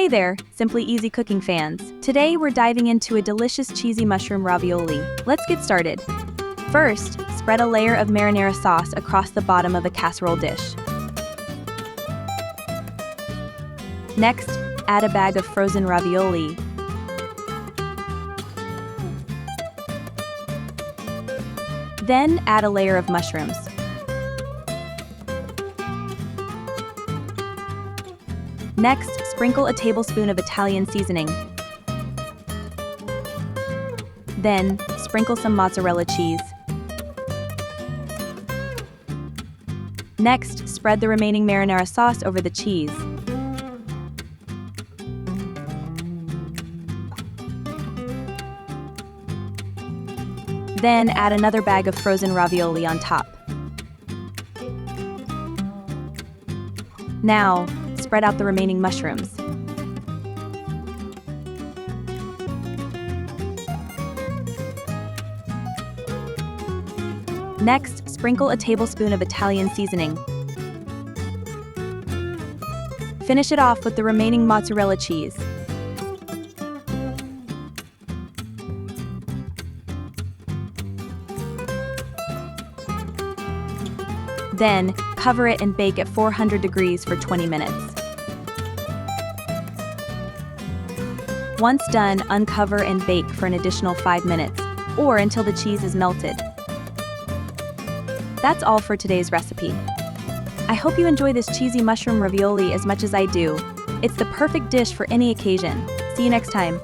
Hey there, Simply Easy Cooking fans. Today we're diving into a delicious cheesy mushroom ravioli. Let's get started. First, spread a layer of marinara sauce across the bottom of a casserole dish. Next, add a bag of frozen ravioli. Then add a layer of mushrooms. Next, sprinkle a tablespoon of Italian seasoning. Then, sprinkle some mozzarella cheese. Next, spread the remaining marinara sauce over the cheese. Then add another bag of frozen ravioli on top. Now, spread out the remaining mushrooms. Next, sprinkle a tablespoon of Italian seasoning. Finish it off with the remaining mozzarella cheese. Then, cover it and bake at 400 degrees for 20 minutes. Once done, uncover and bake for an additional 5 minutes, or until the cheese is melted. That's all for today's recipe. I hope you enjoy this cheesy mushroom ravioli as much as I do. It's the perfect dish for any occasion. See you next time.